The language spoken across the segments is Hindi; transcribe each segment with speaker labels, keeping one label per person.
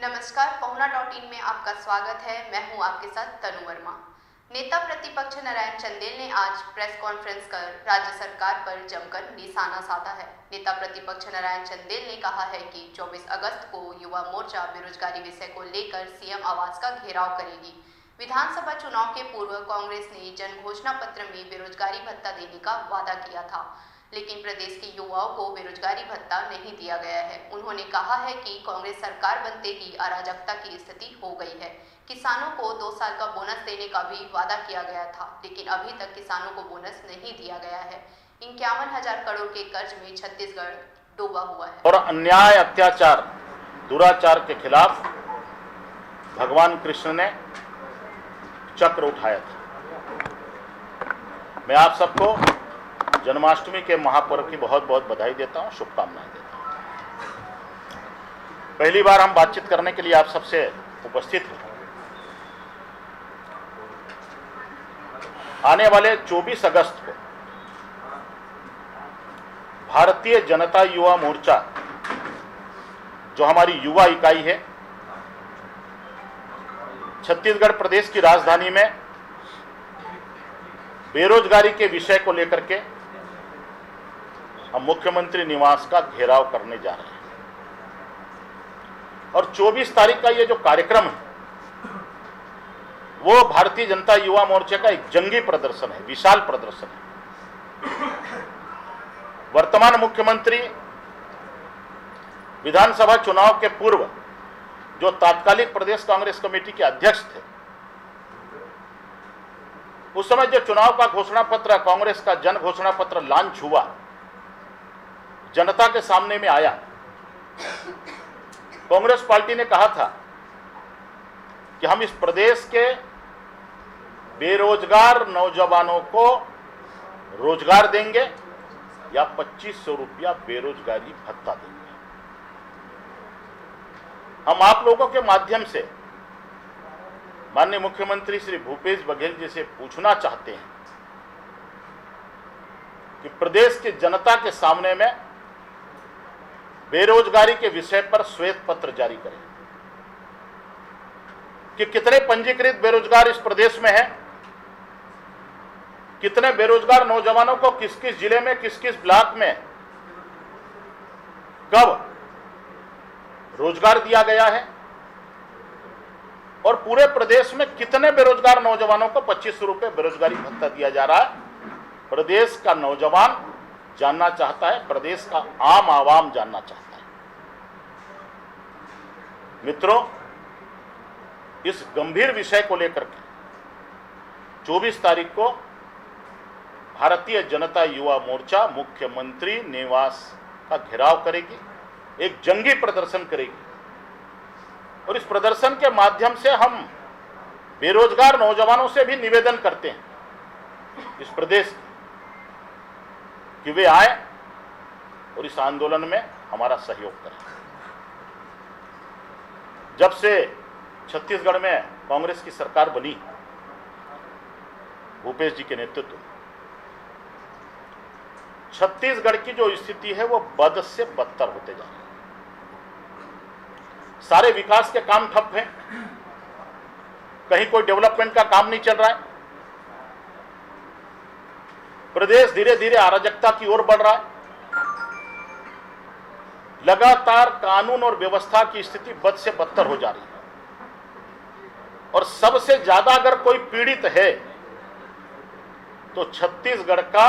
Speaker 1: नमस्कार, पहुना.in में आपका स्वागत है। मैं हूं आपके साथ तनु वर्मा। नेता प्रतिपक्ष नारायण चंदेल ने आज प्रेस कॉन्फ्रेंस कर राज्य सरकार पर जमकर निशाना साधा है। नेता प्रतिपक्ष नारायण चंदेल ने कहा है कि 24 अगस्त को युवा मोर्चा बेरोजगारी विषय को लेकर सीएम आवास का घेराव करेगी। विधानसभा चुनाव के पूर्व कांग्रेस ने जन घोषणा पत्र में बेरोजगारी भत्ता देने का वादा किया था, लेकिन प्रदेश के युवाओं को बेरोजगारी भत्ता नहीं दिया गया है। उन्होंने कहा है कि कांग्रेस सरकार बनते ही अराजकता की स्थिति हो गई है। किसानों को 2 साल का बोनस देने का भी वादा किया गया था, लेकिन अभी तक किसानों को बोनस नहीं दिया गया है। 51,000 करोड़ के कर्ज में छत्तीसगढ़ डूबा हुआ है।
Speaker 2: और अन्याय, अत्याचार, दुराचार के खिलाफ भगवान कृष्ण ने चक्र उठाया था। मैं आप सबको जन्माष्टमी के महापर्व की बहुत बहुत बधाई देता हूं, शुभकामनाएं देता हूं। पहली बार हम बातचीत करने के लिए आप सबसे उपस्थित हैं। आने वाले 24 अगस्त को भारतीय जनता युवा मोर्चा, जो हमारी युवा इकाई है, छत्तीसगढ़ प्रदेश की राजधानी में बेरोजगारी के विषय को लेकर के हम मुख्यमंत्री निवास का घेराव करने जा रहे हैं। और 24 तारीख का ये जो कार्यक्रम है वो भारतीय जनता युवा मोर्चे का एक जंगी प्रदर्शन है, विशाल प्रदर्शन है। वर्तमान मुख्यमंत्री विधानसभा चुनाव के पूर्व जो तात्कालिक प्रदेश कांग्रेस कमेटी के अध्यक्ष थे, उस समय जो चुनाव का घोषणा पत्र, कांग्रेस का जन घोषणा पत्र लॉन्च हुआ, जनता के सामने में आया, कांग्रेस पार्टी ने कहा था कि हम इस प्रदेश के बेरोजगार नौजवानों को रोजगार देंगे या 2500 रुपया बेरोजगारी भत्ता देंगे। हम आप लोगों के माध्यम से माननीय मुख्यमंत्री श्री भूपेश बघेल जी से पूछना चाहते हैं कि प्रदेश की जनता के सामने में बेरोजगारी के विषय पर श्वेत पत्र जारी करें कि कितने पंजीकृत बेरोजगार इस प्रदेश में हैं, कितने बेरोजगार नौजवानों को किस किस जिले में, किस किस ब्लॉक में कब रोजगार दिया गया है, और पूरे प्रदेश में कितने बेरोजगार नौजवानों को 2500 रुपये बेरोजगारी भत्ता दिया जा रहा है। प्रदेश का नौजवान जानना चाहता है, प्रदेश का आम आवाम जानना चाहता है। मित्रों, इस गंभीर विषय को लेकर के 24 तारीख को भारतीय जनता युवा मोर्चा मुख्यमंत्री निवास का घेराव करेगी, एक जंगी प्रदर्शन करेगी। और इस प्रदर्शन के माध्यम से हम बेरोजगार नौजवानों से भी निवेदन करते हैं इस प्रदेश कि वे आए और इस आंदोलन में हमारा सहयोग करें। जब से छत्तीसगढ़ में कांग्रेस की सरकार बनी भूपेश जी के नेतृत्व में, छत्तीसगढ़ की जो स्थिति है वो बद से बदतर होते जा रही है। सारे विकास के काम ठप हैं, कहीं कोई डेवलपमेंट का काम नहीं चल रहा है। प्रदेश धीरे धीरे अराजकता की ओर बढ़ रहा है। लगातार कानून और व्यवस्था की स्थिति बद से बदतर हो जा रही है। और सबसे ज्यादा अगर कोई पीड़ित है तो छत्तीसगढ़ का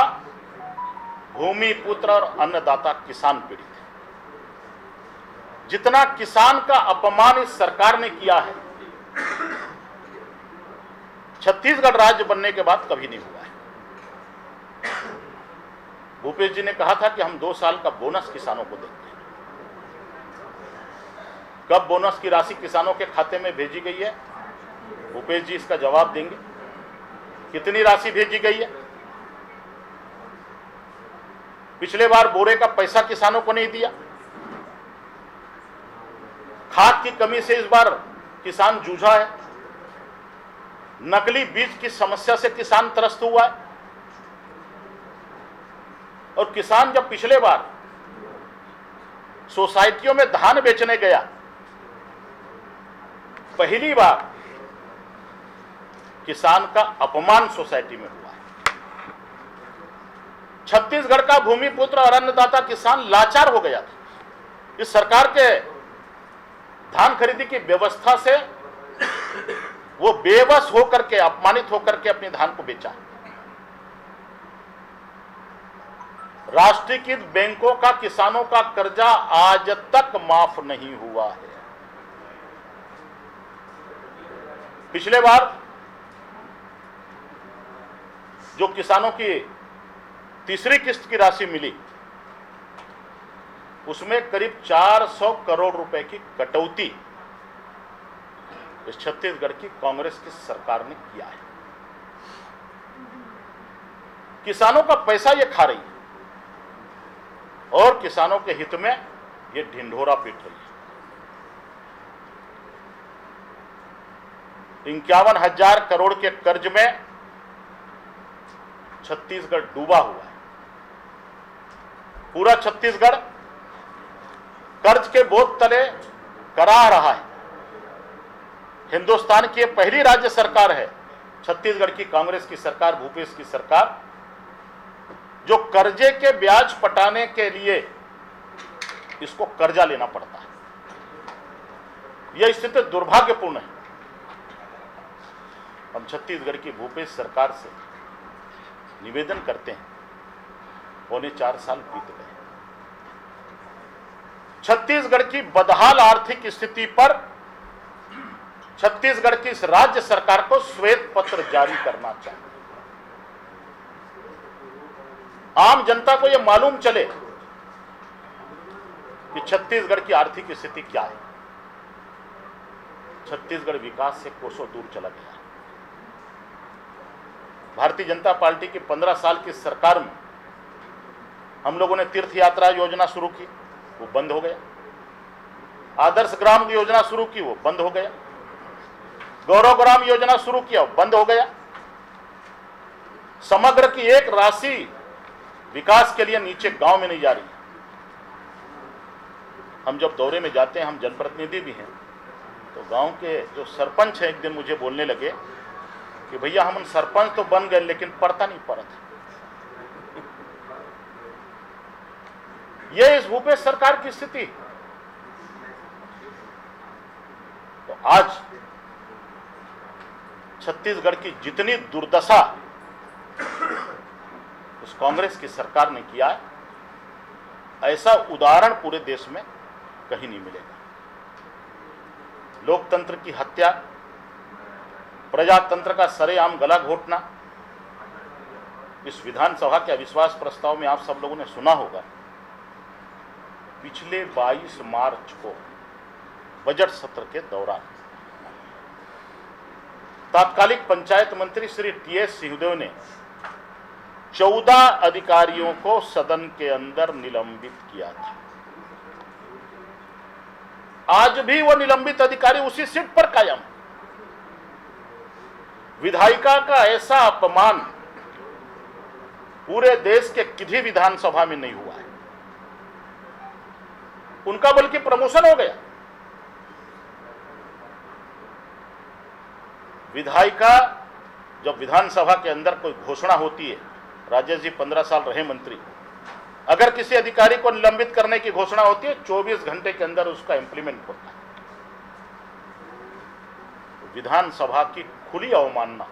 Speaker 2: भूमि पुत्र और अन्नदाता किसान पीड़ित है। जितना किसान का अपमान इस सरकार ने किया है, छत्तीसगढ़ राज्य बनने के बाद कभी नहीं हुआ है। भूपेश जी ने कहा था कि हम 2 साल का बोनस किसानों को देंगे। कब बोनस की राशि किसानों के खाते में भेजी गई है, भूपेश जी इसका जवाब देंगे। कितनी राशि भेजी गई है? पिछले बार बोरे का पैसा किसानों को नहीं दिया। खाद की कमी से इस बार किसान जूझा है। नकली बीज की समस्या से किसान त्रस्त हुआ है। और किसान जब पिछले बार सोसाइटियों में धान बेचने गया पहली बार किसान का अपमान सोसाइटी में हुआ है। छत्तीसगढ़ का भूमिपुत्र और अन्नदाता किसान लाचार हो गया था। इस सरकार के धान खरीदी की व्यवस्था से वो बेबस होकर के, अपमानित होकर के अपने धान को बेचा। राष्ट्रीयकृत बैंकों का किसानों का कर्जा आज तक माफ नहीं हुआ है। पिछले बार जो किसानों की तीसरी किस्त की राशि मिली, उसमें करीब 400 करोड़ रुपए की कटौती इस छत्तीसगढ़ की कांग्रेस की सरकार ने किया है। किसानों का पैसा ये खा रही है और किसानों के हित में ये ढिंढोरा पीट रही है। 51,000 करोड़ के कर्ज में छत्तीसगढ़ डूबा हुआ है। पूरा छत्तीसगढ़ कर्ज के बोझ तले कराह रहा है। हिंदुस्तान की पहली राज्य सरकार है छत्तीसगढ़ की कांग्रेस की सरकार, भूपेश की सरकार, जो कर्जे के ब्याज पटाने के लिए इसको कर्जा लेना पड़ता है। यह स्थिति दुर्भाग्यपूर्ण है। हम छत्तीसगढ़ की भूपेश सरकार से निवेदन करते हैं, 4.25 साल बीत गए। छत्तीसगढ़ की बदहाल आर्थिक स्थिति पर छत्तीसगढ़ की इस राज्य सरकार को श्वेत पत्र जारी करना चाहिए। आम जनता को यह मालूम चले कि छत्तीसगढ़ की आर्थिक स्थिति क्या है। छत्तीसगढ़ विकास से कोसों दूर चला गया। भारतीय जनता पार्टी की 15 साल की सरकार में हम लोगों ने तीर्थ यात्रा योजना शुरू की, वो बंद हो गया। आदर्श ग्राम योजना शुरू की, वो बंद हो गया। गौरव ग्राम योजना शुरू किया, वो बंद हो गया। समग्र की एक राशि विकास के लिए नीचे गांव में नहीं जा रही। हम जब दौरे में जाते हैं, हम जनप्रतिनिधि भी हैं, तो गांव के जो सरपंच हैं एक दिन मुझे बोलने लगे कि भैया हम सरपंच तो बन गए लेकिन पड़ता नहीं पड़ता। यह इस भूपेश सरकार की स्थिति। तो आज छत्तीसगढ़ की जितनी दुर्दशा उस कांग्रेस की सरकार ने किया है, ऐसा उदाहरण पूरे देश में कहीं नहीं मिलेगा। लोकतंत्र की हत्या, प्रजातंत्र का सरेआम गला घोटना। इस विधानसभा के अविश्वास प्रस्ताव में आप सब लोगों ने सुना होगा, पिछले 22 मार्च को बजट सत्र के दौरान तात्कालिक पंचायत मंत्री श्री टीएस सिंहदेव ने 14 अधिकारियों को सदन के अंदर निलंबित किया था। आज भी वो निलंबित अधिकारी उसी सीट पर कायम। विधायिका का ऐसा अपमान पूरे देश के किसी विधानसभा में नहीं हुआ है। उनका बल्कि प्रमोशन हो गया। विधायिका जब विधानसभा के अंदर कोई घोषणा होती है, राजेश जी 15 साल रहे मंत्री, अगर किसी अधिकारी को निलंबित करने की घोषणा होती है 24 घंटे के अंदर उसका इंप्लीमेंट होता है। विधानसभा की खुली अवमानना,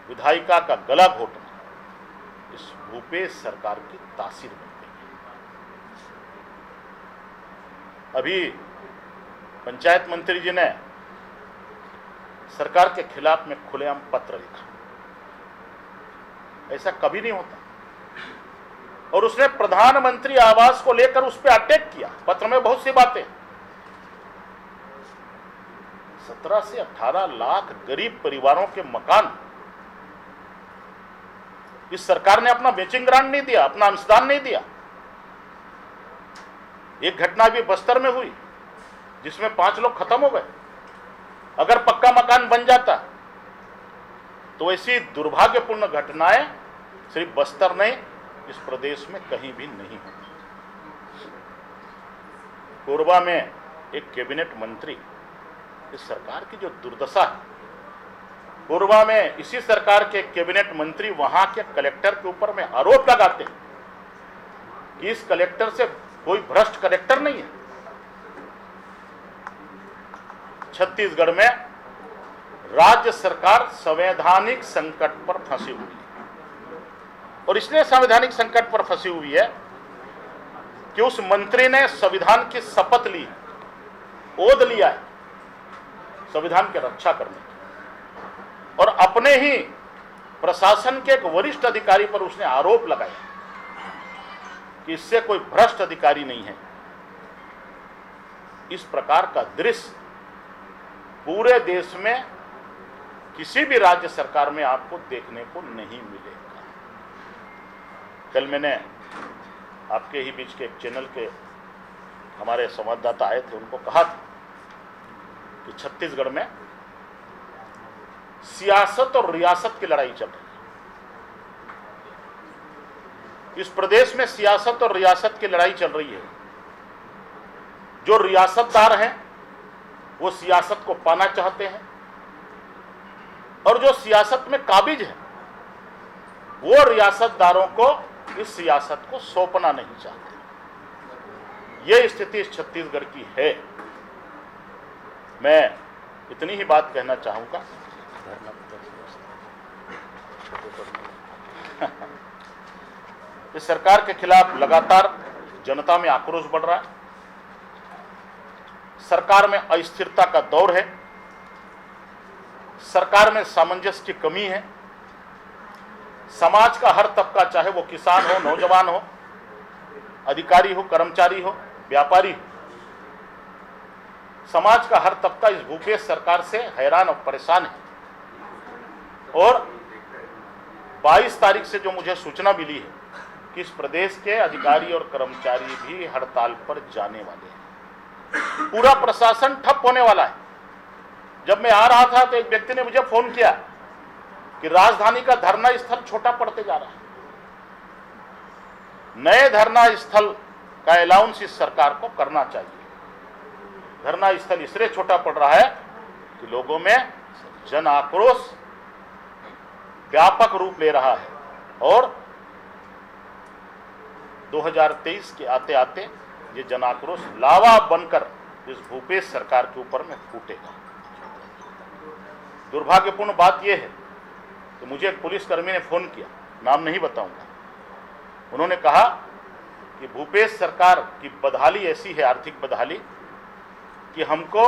Speaker 2: विधायिका का गला घोटना इस भूपेश सरकार की तासीर बन गई है। अभी पंचायत मंत्री जी ने सरकार के खिलाफ में खुलेआम पत्र लिखा, ऐसा कभी नहीं होता। और उसने प्रधानमंत्री आवास को लेकर उस पर अटैक किया। पत्र में बहुत सी बातें, 17 से 18 लाख गरीब परिवारों के मकान इस सरकार ने अपना मैचिंग ग्रांट नहीं दिया, अपना अंशदान नहीं दिया। एक घटना भी बस्तर में हुई जिसमें 5 लोग खत्म हो गए। अगर पक्का मकान बन जाता तो ऐसी दुर्भाग्यपूर्ण घटनाएं सिर्फ बस्तर नहीं, इस प्रदेश में कहीं भी नहीं होती। कोरबा में एक कैबिनेट मंत्री इस सरकार की जो दुर्दशा है, पूर्वा में इसी सरकार के कैबिनेट मंत्री वहां के कलेक्टर के ऊपर में आरोप लगाते हैं कि इस कलेक्टर से कोई भ्रष्ट कलेक्टर नहीं है। छत्तीसगढ़ में राज्य सरकार संवैधानिक संकट पर फंसी हुई है, और इसलिए संवैधानिक संकट पर फंसी हुई है कि उस मंत्री ने संविधान की शपथ ली, ओध लिया है संविधान की रक्षा करने की, और अपने ही प्रशासन के एक वरिष्ठ अधिकारी पर उसने आरोप लगाया कि इससे कोई भ्रष्ट अधिकारी नहीं है। इस प्रकार का दृश्य पूरे देश में किसी भी राज्य सरकार में आपको देखने को नहीं मिलेगा। कल मैंने आपके ही बीच के एक चैनल के हमारे संवाददाता आए थे, उनको कहा था कि छत्तीसगढ़ में सियासत और रियासत की लड़ाई चल रही है। इस प्रदेश में सियासत और रियासत की लड़ाई चल रही है। जो रियासतदार हैं वो सियासत को पाना चाहते हैं, और जो सियासत में काबिज है वो रियासतदारों को इस सियासत को सौंपना नहीं चाहते। ये स्थिति इस छत्तीसगढ़ की है। मैं इतनी ही बात कहना चाहूंगा। इस सरकार के खिलाफ लगातार जनता में आक्रोश बढ़ रहा है। सरकार में अस्थिरता का दौर है, सरकार में सामंजस्य की कमी है। समाज का हर तबका, चाहे वो किसान हो, नौजवान हो, अधिकारी हो, कर्मचारी हो, व्यापारी हो, समाज का हर तबका इस भूपेश सरकार से हैरान और परेशान है। और 22 तारीख से जो मुझे सूचना मिली है कि इस प्रदेश के अधिकारी और कर्मचारी भी हड़ताल पर जाने वाले हैं। पूरा प्रशासन ठप होने वाला है। जब मैं आ रहा था तो एक व्यक्ति ने मुझे फोन किया कि राजधानी का धरना स्थल छोटा पड़ते जा रहा है। नए धरना स्थल का अलाउंस इस सरकार को करना चाहिए। धरना स्थल इसलिए छोटा पड़ रहा है कि लोगों में जन आक्रोश व्यापक रूप ले रहा है, और 2023 के आते आते ये जन आक्रोश लावा बनकर इस भूपेश सरकार के ऊपर में फूटेगा। दुर्भाग्यपूर्ण बात यह है कि मुझे एक पुलिसकर्मी ने फोन किया, नाम नहीं बताऊंगा। उन्होंने कहा कि भूपेश सरकार की बदहाली ऐसी है, आर्थिक बदहाली, कि हमको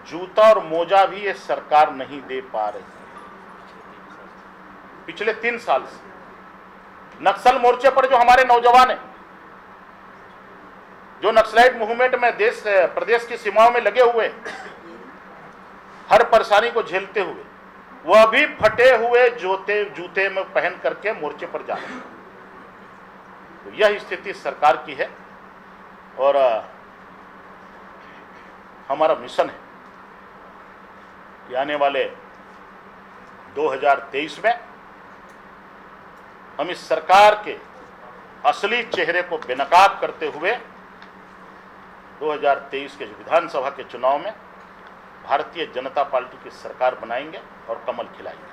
Speaker 2: जूता और मोजा भी ये सरकार नहीं दे पा रही है। पिछले 3 साल से नक्सल मोर्चे पर जो हमारे नौजवान हैं, जो नक्सलाइट मूवमेंट में प्रदेश की सीमाओं में लगे हुए, हर परेशानी को झेलते हुए, वह भी फटे हुए जूते में पहन करके मोर्चे पर जा रहे हैं। तो यह स्थिति सरकार की है, और हमारा मिशन है कि आने वाले 2023 में हम इस सरकार के असली चेहरे को बेनकाब करते हुए 2023 के विधानसभा के चुनाव में भारतीय जनता पार्टी की सरकार बनाएंगे और कमल खिलाएंगे।